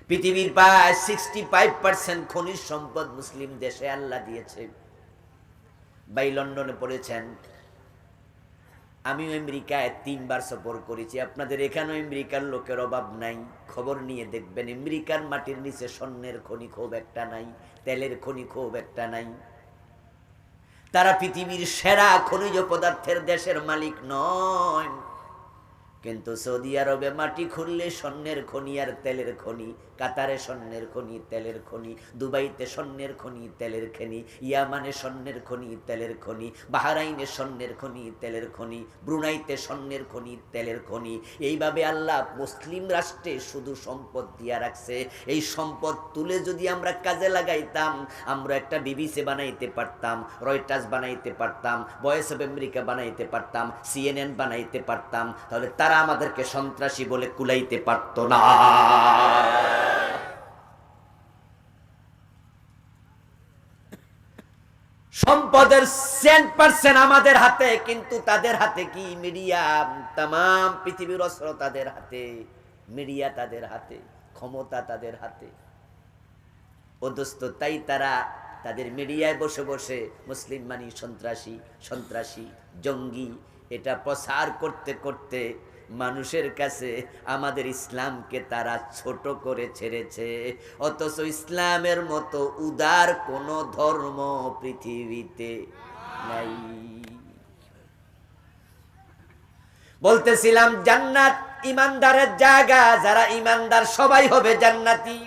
পৃথিবীর প্রায় 65% খনিজ সম্পদ মুসলিম দেশে আল্লাহ দিয়েছে। ভাই লন্ডনে পড়েছেন, আমিও আমেরিকায় 3 বার সফর করেছি। আপনাদের এখানেও আমেরিকার লোকের অভাব নাই। খবর নিয়ে দেখবেন আমেরিকার মাটির নিচে স্বর্ণের খনি খুব একটা নাই, তেলের খনি খুব একটা নাই। তারা পৃথিবীর সেরা খনিজ পদার্থের দেশের মালিক নয়, কিন্তু সৌদি আরবে মাটি খুললে স্বর্ণের খনি আর তেলের খনি। কাতারে স্বর্ণের খনি, তেলের খনি। দুবাইতে স্বর্ণের খনি, তেলের খনি। ইয়ামানে স্বর্ণের খনি, তেলের খনি। বাহরাইনে স্বর্ণের খনি, তেলের খনি। ব্রুনাইতে স্বর্ণের খনি, তেলের খনি। এইভাবে আল্লাহ মুসলিম রাষ্ট্রে শুধু সম্পদ দিয়া রাখছে। এই সম্পদ তুলে যদি আমরা কাজে লাগাইতাম, আমরা একটা বিবিসি বানাইতে পারতাম, রয়টার্স বানাইতে পারতাম, ভয়েস অফ আমেরিকা বানাইতে পারতাম, CNN বানাইতে পারতাম। তাহলে তারা আমাদেরকে সন্ত্রাসী বলে কুলাইতে পারতো না। সম্পদের 100% আমাদের হাতে, কিন্তু তাদের হাতে কি? মিডিয়া। তাম পৃথিবীর অস্ত্র তাদের হাতে, মিডিয়া তাদের হাতে, ক্ষমতা তাদের হাতে। ও দোস্ত, তাই তারা তাদের মিডিয়ায় বসে বসে মুসলিম মানি সন্ত্রাসী, সন্ত্রাসী, জঙ্গি, এটা প্রচার করতে করতে মানুষের কাছে আমাদের ইসলামকে তারা ছোট করে ছেড়েছে। অথচ ইসলামের মতো উদার কোন ধর্ম পৃথিবীতে নাই। বলতেছিলাম জান্নাত ইমানদারের জায়গা, যারা ইমানদার সবাই হবে জান্নাতি।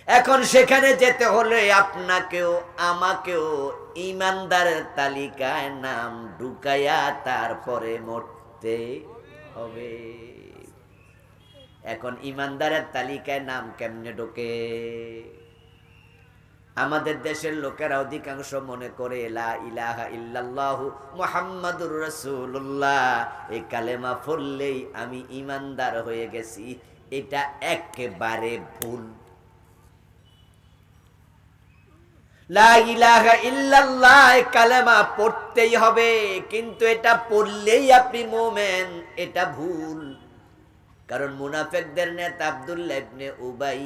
এখন সেখানে যেতে হলে আপনাকেও আমাকেও ইমানদারের তালিকায় নাম ঢুকাইয়া তারপরে মরতে হবে। এখন ইমানদারের তালিকায় নাম কেমনে ঢোকে? আমাদের দেশের লোকেরা অধিকাংশ মনে করে লা ইলাহা ইল্লাল্লাহু মুহাম্মাদুর রাসূলুল্লাহ, এই কালেমা পড়লেই আমি ইমানদার হয়ে গেছি। এটা একেবারে ভুল। লা ইলাহা ইল্লাল্লাহ কালেমা পড়তেই হবে, কিন্তু এটা পড়লেই আপনি মুমিন, এটা ভুল। কারণ মুনাফিকদের নেতা আব্দুল্লাহ ইবনে উবাই,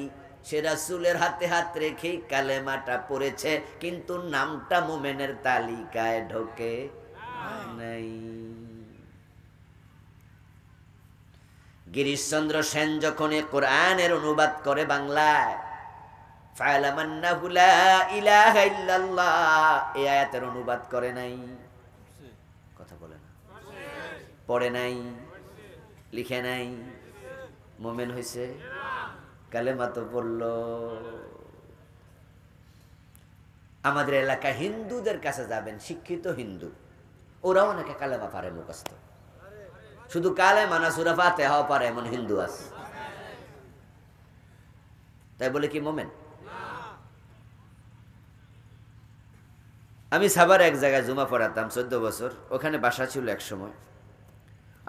সে রাসূলের হাতে হাত রেখেই কালেমাটা পড়েছে, কিন্তু নামটা মুমিনের তালিকায় ঢোকে নাই। গিরিশচন্দ্র সেন যখন কোরআনের অনুবাদ করে বাংলায়, ফালামান্নাহু লা ইলাহা ইল্লাল্লাহ, এই আয়াতের অনুবাদ করে নাই। কথা বলে না, পড়ে নাই, লিখে নাই, মুমিন হইছে? কালেমা তো পড়ল। আমাদের এলাকা হিন্দুদের কাছে যাবেন, শিক্ষিত হিন্দু, ওরাও অনেকে কালেমা পারে মুখস্থ। শুধু কালেমা না, সূরা ফাতিহা পারে এমন হিন্দু আছে। তাই বলে কি মুমিন? আমি সাভারে এক জায়গায় জুমা পড়াতাম 14 বছর, ওখানে বাসা ছিল এক সময়।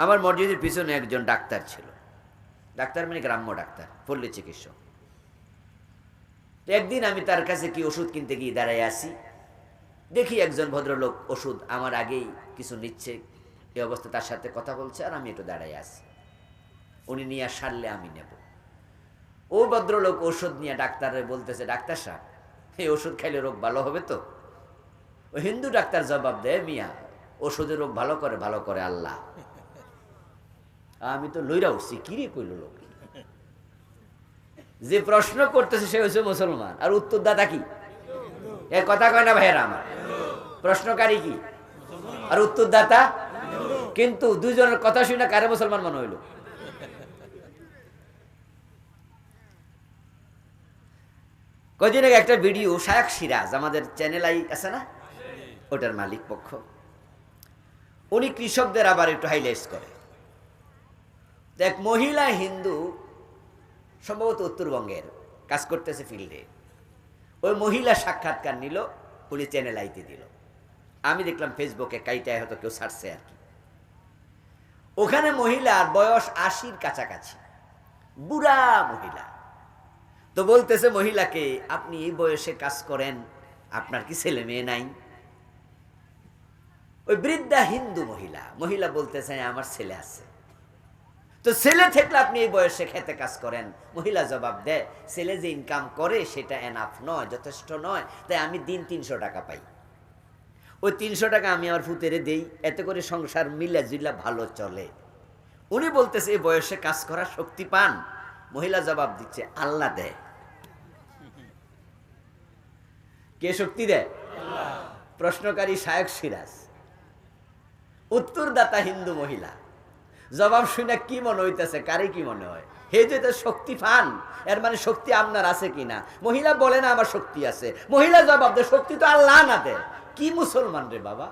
আমার মসজিদের পিছনে একজন ডাক্তার ছিল। ডাক্তার মানে গ্রাম্য ডাক্তার, পল্লী চিকিৎসক। একদিন আমি তার কাছে কি ওষুধ কিনতে গিয়ে দাঁড়ায় আসি, দেখি একজন ভদ্রলোক ওষুধ আমার আগেই কিছু নিচ্ছে। এই অবস্থা তার সাথে কথা বলছে, আর আমি একটু দাঁড়ায় আসি। উনি নিয়ে সারলে আমি নেব। ও ভদ্রলোক ওষুধ নিয়ে ডাক্তারে বলতেছে, ডাক্তার সাহেব, এই ওষুধ খাইলে রোগ ভালো হবে তো? ও হিন্দু ডাক্তার জবাব দেয়, মিয়া, ওষুধের রোগ ভালো করে আল্লাহ। আমি তো লইরা উঠছি, কিরে কইল লোক। যে প্রশ্ন করতেছে সে হচ্ছে মুসলমান, আর উত্তরদাতা কি? এ কথা কয় না ভাইয়েরা আমার? প্রশ্নকারী কি আর উত্তরদাতা? কিন্তু দুইজনের কথা শুনে কারে মুসলমান মনে হইল? কদিন আগে একটা ভিডিও, শায়খ সিরাজ, আমাদের চ্যানেল আই আছে না, ওটার মালিক পক্ষ, উনি কৃষকদের আবার একটু হাইলাইট করে। এক মহিলা হিন্দু, সম্ভবত উত্তরবঙ্গের, কাজ করতেছে ফিল্ডে। ওই মহিলা সাক্ষাৎকার নিল, উনি চ্যানেল আইতে দিল। আমি দেখলাম ফেসবুকে কাইটায় হয়তো কেউ ছাড়ছে আর কি। ওখানে মহিলার বয়স 80-র কাছাকাছি, বুড়া মহিলা। তো বলতেছে মহিলাকে, আপনি এই বয়সে কাজ করেন, আপনার কি ছেলে মেয়ে নাই? ওই বৃদ্ধা হিন্দু মহিলা বলতেছে, আমার ছেলে আছে। তো ছেলে থাকলে আপনি এই বয়সে খেতে কাজ করেন। মহিলা জবাব দেয়, ছেলে যে ইনকাম করে সেটা এনাফ নয়, যথেষ্ট নয়, তাই আমি দিন 300 টাকা পাই। ওই 300 টাকা আমি আমার ফুতেরে দেই, এতে করে সংসার মিলা জিলা ভালো চলে। উনি বলতেছে এই বয়সে কাজ করার শক্তি পান? মহিলা জবাব দিচ্ছে, আল্লাহ দেয়। কে শক্তি দেয়? প্রশ্নকারী শায়ক সিরাজ, উত্তরদাতা হিন্দু মহিলা। জবাব শুনে কি মনে হইতেছে? কারে কি মনে হয়? হে যে শক্তি পান, এর মানে শক্তি আপনার আছে কিনা? মহিলা বলে না আমার শক্তি আছে। মহিলা জবাব দেয়, শক্তি তো আল্লাহ না দেয়। কি মুসলমান রে বাবা!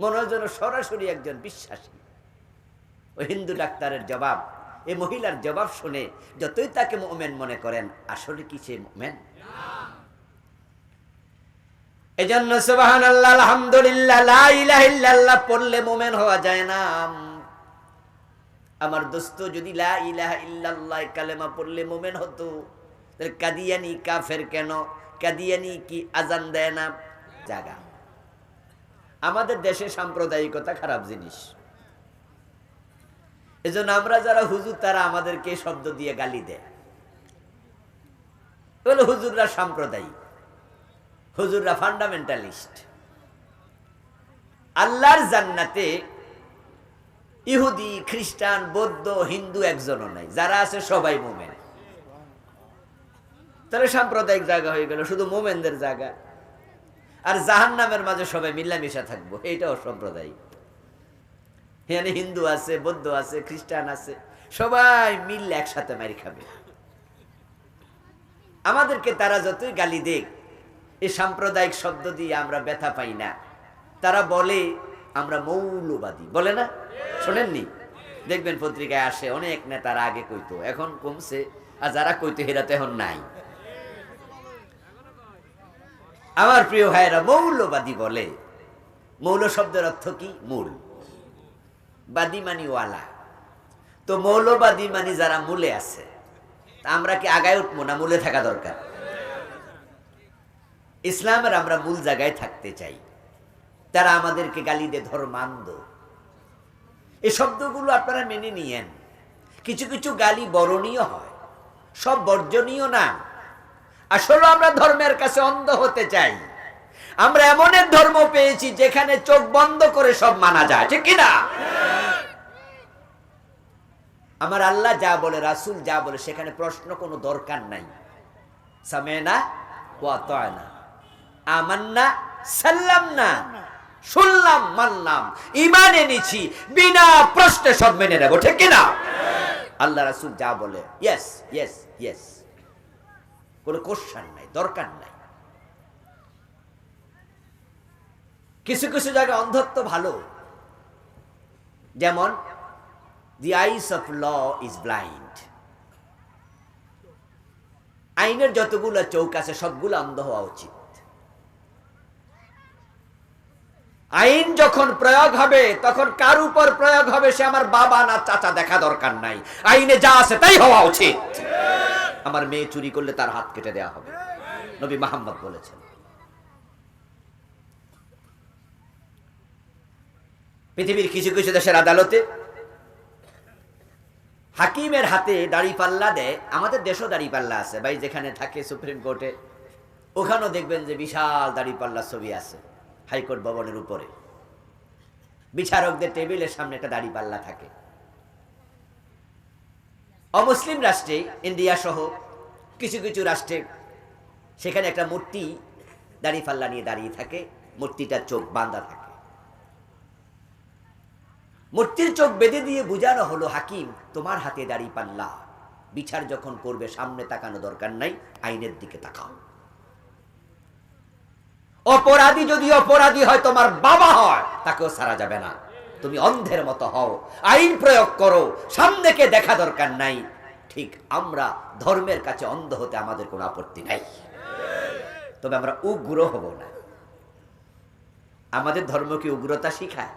মনে হয় যেন সরাসরি একজন বিশ্বাসী। ওই হিন্দু ডাক্তারের জবাব, এই মহিলার জবাব শুনে যতই তাকে মুমিন মনে করেন, আসলে কি সে মুমিন? এজন্য সুবহানাল্লাহ, আলহামদুলিল্লাহ, লা ইলাহা ইল্লাল্লাহ পড়লে মুমিন হওয়া যায় না। আমার দোস্ত যদি লা ইলাহা ইল্লাল্লাহ কালেমা পড়লে মুমিন হতো, তাহলে কাদিয়ানি কাফের কেন? কাদিয়ানি কি আজান দেয় না? জাগা। আমাদের দেশে সাম্প্রদায়িকতা খারাপ জিনিস। এজন্য আমরা যারা হুজুর, তারা আমাদেরকে শব্দ দিয়ে গালি দেয়, বলে হুজুররা সাম্প্রদায়িক, হুজুররা ফান্ডামেন্টালিস্ট। আল্লাহর জান্নাতে ইহুদি, খ্রিস্টান, বৌদ্ধ, হিন্দু একজনও নাই, যারা আছে সবাই মুমিন। তাহলে সাম্প্রদায়িক জায়গা হয়ে গেল, শুধু মুমিনদের জায়গা। আর জাহান্নামের মাঝে সবাই মিলামিশা থাকবো, এইটাও সাম্প্রদায়িক। এখানে হিন্দু আছে, বৌদ্ধ আছে, খ্রিস্টান আছে, সবাই মিললে একসাথে মারি খাবে। আমাদেরকে তারা যতই গালি দেখ, এই সাম্প্রদায়িক শব্দ দিয়ে আমরা ব্যথা পাই না। তারা বলে আমরা মৌলবাদী, বলে না? শোনেননি? দেখবেন পত্রিকায় আসে, অনেক নেতারা আগে কইতো, এখন কমছে, আর যারা কইতো হেরা তো এখন নাই। আমার প্রিয় ভাইয়েরা, মৌলবাদী বলে। মৌল শব্দের অর্থ কি? মূল। বাদী মানি ওয়ালা। তো মৌলবাদী মানি যারা মূলে আছে। আমরা কি আগায় উঠবো না? মূলে থাকা দরকার। ইসলামের আমরা মূল জায়গায় থাকতে চাই। তারা আমাদেরকে গালি দে ধর্মান্ধ। এই শব্দগুলো আপনারা মেনে নিয়েন। কিছু কিছু গালি বরণীয় হয়, সব বর্জনীয় না। আসলে আমরা ধর্মের কাছে অন্ধ হতে চাই। আমরা এমন এক ধর্ম পেয়েছি যেখানে চোখ বন্ধ করে সব মানা যায়, ঠিক কিনা? আমার আল্লাহ যা বলে, রাসূল যা বলে, সেখানে প্রশ্ন কোনো দরকার নাই। সামেনা ওয়া আতানা, আমান্না, সাল্লামনা, শুনলাম, মানলাম, ঈমান এনেছি, বিনা প্রশ্নে সব মেনে নেব, ঠিক কিনা? আল্লাহ রাসূল যা বলে, ইয়েস ইয়েস ইয়েস, কোনো কোশ্চেন নাই, দরকার নাই। কিছু কিছু জায়গায় অন্ধত্ব ভালো, যেমন the eyes of law is blind. আইনের যতগুলো চৌক আছে সবগুলো অন্ধ হওয়া উচিত। আইন যখন প্রয়োগ হবে, তখন কার উপর প্রয়োগ হবে সে আমার বাবা না চাচা দেখা দরকার নাই। আইনে যা আছে তাই হওয়া উচিত। আমার মেয়ে চুরি করলে তার হাত কেটে দেওয়া হবে, নবী মুহাম্মদ বলেছেন। পৃথিবীর কিছু কিছু দেশের আদালতে হাকিমের হাতে দাড়িপাল্লা দেয়। আমাদের দেশও দাড়িপাল্লা আছে ভাই, যেখানে থাকে সুপ্রিম কোর্টে, ওখানেও দেখবেন যে বিশাল দাড়িপাল্লার ছবি আছে। হাইকোর্ট ভবনের উপরে বিচারকদের টেবিলের সামনে একটা দাড়িপাল্লা থাকে। অমুসলিম রাষ্ট্রে, ইন্ডিয়া সহ কিছু কিছু রাষ্ট্রে, সেখানে একটা মূর্তি দাড়িপাল্লা নিয়ে দাঁড়িয়ে থাকে, মূর্তিটার চোখ বাঁধা থাকে। মূর্তির চোখ বেঁধে দিয়ে বুঝানো হলো, হাকিম তোমার হাতে দাড়িপাল্লা, বিচার যখন করবে সামনে তাকানো দরকার নাই, আইনের দিকে তাকাও। অপরাধী যদি অপরাধী হয়, তোমার বাবা হয়, তাকেও ছাড়া যাবে না। তুমি অন্ধের মতো হও, আইন প্রয়োগ করো, সামনেকে দেখা দরকার নাই। ঠিক আমরা ধর্মের কাছে অন্ধ হতে আমাদের কোনো আপত্তি নাই, তবে আমরা উগ্র হব না। আমাদের ধর্ম কি উগ্রতা শিখায়?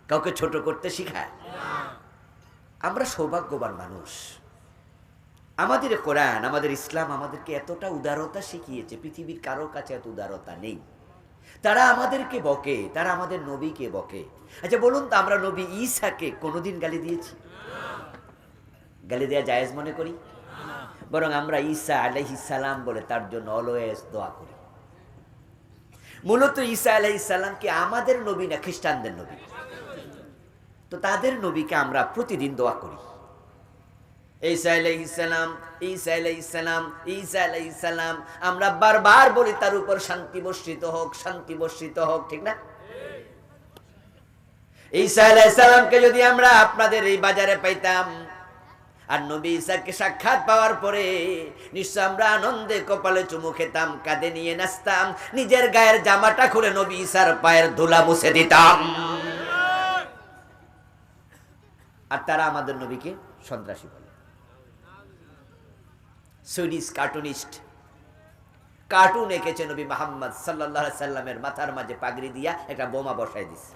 কাউকে ছোট করতে শিখায়? আমরা সৌভাগ্যবান মানুষ। আমাদের কোরআন, আমাদের ইসলাম আমাদেরকে এতটা উদারতা শিখিয়েছে, পৃথিবীর কারো কাছে এত উদারতা নেই। তারা আমাদেরকে বকে, তারা আমাদের নবীকে বকে। আচ্ছা বলুন তো, আমরা নবী ঈসাকে কোনোদিন গালি দিয়েছি? গালি দেওয়া জায়েজ মনে করি? বরং আমরা ঈসা আলাইহিস সালাম বলে তার জন্য অলওয়েজ দোয়া করি। মূলত ঈসা আলাইহিস সালাম কি আমাদের নবী না খ্রিস্টানদের নবী? তো তাদের নবীকে আমরা প্রতিদিন দোয়া করি, ঈসা আলাইহিস সালাম, ঈসা আলাইহিস সালাম, ঈসা আলাইহিস সালাম। আমরা বারবার বলি তার উপর শান্তি বর্ষিত হোক, শান্তি বর্ষিত হোক, ঠিক না? ঈসা আলাইহিস সালামকে যদি আমরা আপনাদের এই বাজারে পাইতাম আর নবী ঈসাকে সাক্ষাৎ পাওয়ার পরে নিশ্চয় আমরা আনন্দে কপালে চুমু খেতাম, কাঁধে নিয়ে নাচতাম, নিজের গায়ের জামাটা খুলে নবী ঈসার পায়ের ধুলা মুছে দিতাম। আর তারা আমাদের নবীকে সন্ত্রাসী বলে। সুইডিশ কার্টুনিস্ট কার্টুন এঁকেছে নবী মুহাম্মদ সাল্লাল্লাহু আলাইহি সাল্লামের মাথার মাঝে পাগড়ি দিয়া একটা বোমা বসায় দিছে।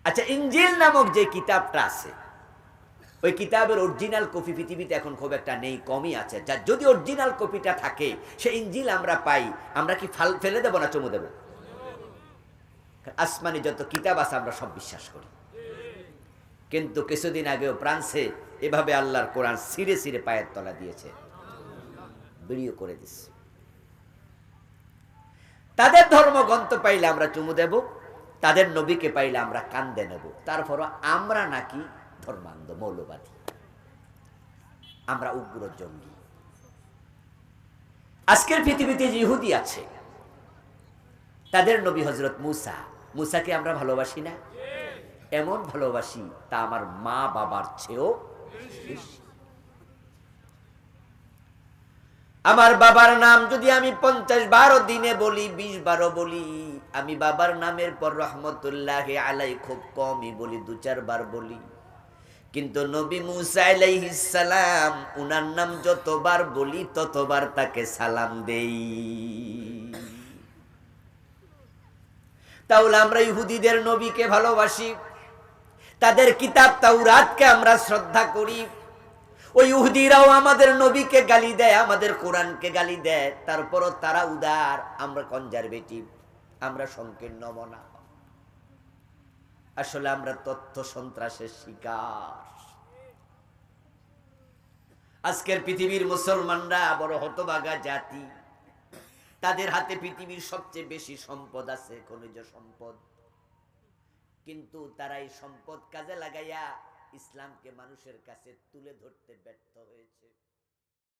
আচ্ছা, ইনজিল নামক যে কিতাবটা আছে, ওই কিতাবের অরিজিনাল কপি পৃথিবীতে এখন খুব একটা নেই, কমই আছে। যা যদি অরিজিনাল কপিটা থাকে, সে ইনজিল আমরা পাই, আমরা কি ফেলে দেবো না চুমু দেবো? আসমানি যত কিতাব আছে আমরা সব বিশ্বাস করি। কিন্তু কিছুদিন আগেও ফ্রান্সে এভাবে আল্লাহর কোরআন ছিঁড়ে ছিঁড়ে পায়ের তলা দিয়েছে, ভিডিও করে দিচ্ছে। তাদের ধর্মগ্রন্থ পাইলে আমরা চুমু দেব, তাদের নবীকে পাইলে আমরা কান্দে নেব। তারপরও আমরা নাকি ধর্মান্ধ মৌলবাদী, আমরা উগ্র জঙ্গি। আজকের পৃথিবীতে যে ইহুদি আছে, তাদের নবী হযরত মুসা, মুসাকে আমরা ভালোবাসি না? এমন ভালোবাসি তা আমার মা বাবার চেয়েও বেশি। আমার বাবার নাম যদি আমি 50 বারও দিনে বলি, 20 বারও বলি, আমি বাবার নামের পর রহমতুল্লাহ আলাই খুব কমই বলি, 2-4 বার বলি। কিন্তু নবী মুসা আলাইহিস সালাম, উনার নাম যতবার বলি ততবার তাকে সালাম দেই। তাহলে আমরা ইহুদিদের নবীকে ভালোবাসি, তাদের কিতাব তাওরাতকে আমরা শ্রদ্ধা করি। ওই ইহুদিরাও আমাদের নবীকে গালি দেয়, আমাদের কোরআনকে গালি দেয়, তারপরও তারা উদার, আমরা কনজারভেটিভ, আমরা সংকীর্ণ মনা। আসলে আমরা তথ্য সন্ত্রাসের শিকার। আজকের পৃথিবীর মুসলমানরা বড় হতভাগা জাতি। তাদের হাতে পৃথিবীর সবচেয়ে বেশি সম্পদ আছে, খনিজ সম্পদ। কিন্তু তারা এই সম্পদ কাজে লাগাইয়া ইসলামকে মানুষের কাছে তুলে ধরতে ব্যর্থ হয়েছে।